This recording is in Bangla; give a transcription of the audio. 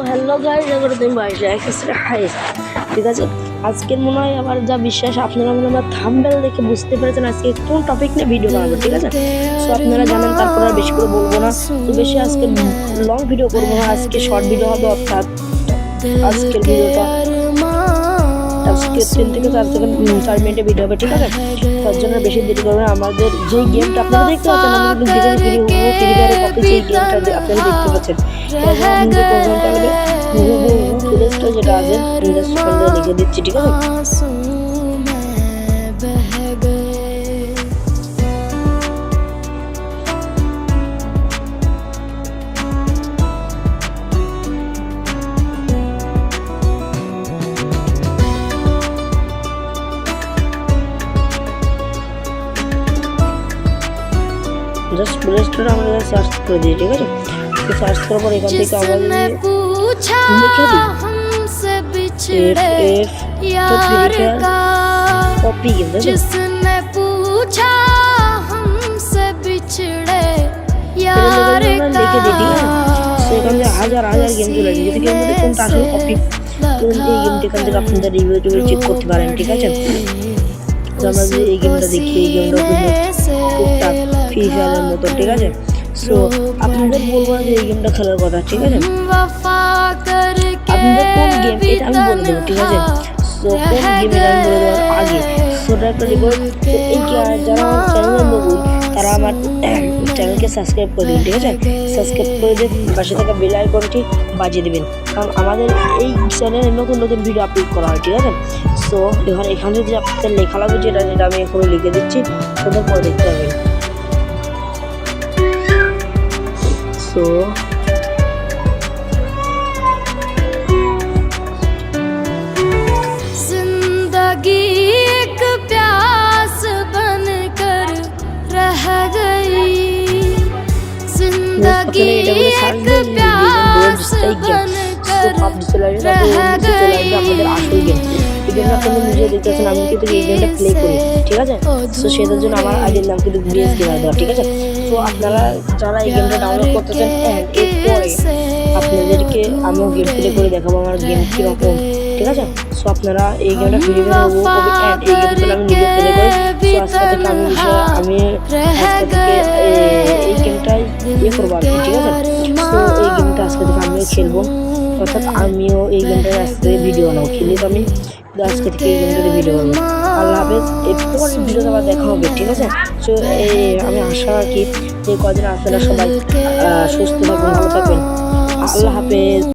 হ্যালো গাইস, এখন তুমি বাইরে হাই। ঠিক আছে, আজকের মনে হয় আমার যা বিশ্বাস আপনারা মনে হয় থাম্বনেল দেখে বুঝতে পেরেছেন আজকে কোন টপিক নিয়ে ভিডিও বানাবো। ঠিক আছে, সো আপনারা জানেন, তারপর আর বেশি করে বলবো না, তো বেশি আজকে লং ভিডিও করবো না, আজকে শর্ট ভিডিও হবে। অর্থাৎ আজকের ভিডিওটা আজকে 3 থেকে 4 মিনিটের ভিডিও হবে। ঠিক আছে, তার জন্য বেশি দেরি করবে না। আমাদের যে গেমটা আপনারা দেখতে পাচ্ছেন, আমাদের ফ্রি ফায়ারের কপি যে গেমটা আপনারা দেখতে পাচ্ছেন, যেটা আছে লিখে দিচ্ছি। ঠিক আছে, জাস্ট প্লে স্টোরে আমাদের সার্চ করে দিই। ঠিক আছে, তো সার্চ করার পর এখান থেকে আমাদের লিখে দিই কপি গেম। লিখে দিই। ঠিক আছে, সেখান থেকে হাজার গেম চলে আসে, যদি গেমের মধ্যে কোনটা আসলে কপি এই গেমটি এখান থেকে আপনাদের রিভিউ চেক করতে পারেন। ঠিক আছে, তো আমরা যে এই গেমটা দেখি, এই গেমটা টুকটাক ফ্রি ফায়ারের মতো। ঠিক আছে, সো আপনাদের বলবো না যে এই গেমটা খেলার কথা। ঠিক আছে, আপনাদের কোন গেম এটা আমি বলে দেবো। ঠিক আছে, সো কোন গেমের আমি বলে দেওয়ার আগে ছোটো একটা রিপোর্ট, তো এই যারা আমার চ্যানেলের নতুন তারা আমার চ্যানেলকে সাবস্ক্রাইব করে দেবেন। ঠিক আছে, সাবস্ক্রাইব করে দিয়ে পাশে থাকা বেল আইকনটি বাজিয়ে দেবেন, কারণ আমাদের এই চ্যানেলে নতুন ভিডিও আপলোড করা হয়। ঠিক আছে, সো এখানে যে আপনাদের লেখা লাগবে, যেটা আমি এখনো লিখে দিচ্ছি, ওদের পরে দেখতে পাবেন। सो जिंदगी एक प्यास बनकर रह गई, जिंदगी एक प्यास बनकर रह गई। নিজে দেখতেছেন আমি কিন্তু এই গেমটা প্লে করি। ঠিক আছে, সো সেটার জন্য আমার আইডির নাম কিন্তু বিএস দেওয়া দেওয়া। ঠিক আছে, তো আপনারা যারা এই গেমটা ডাউনলোড করতেছেন, এরপরে আপনাদেরকে আমিও গেম প্লে করে দেখাবো আমার গেম কীরকম। ঠিক আছে, সো আপনারা এই গেমটা ফ্রি ফায়ার এই গেমগুলো আমি নিজে প্লে করি। সো আজকে থেকে আমি আজকে থেকে এই গেমটাই করবো আর কি। ঠিক আছে, সো এই গেমটা আজকে থেকে আমিও খেলবো, অর্থাৎ আমিও এই গেমটায় আজকে ভিডিও বানাবো। খেলি তো আমি আজকে থেকে এই গেমটাতে ভিডিও বানাবো। আল্লাহ হাফেজ, এরপর ভিডিওতে আবার দেখা হবে। ঠিক আছে, সো আমি আশা রাখি যে কদিন আপনারা সবাই সুস্থ থাকবেন, ভালো থাকবেন। আল্লাহ হাফেজ।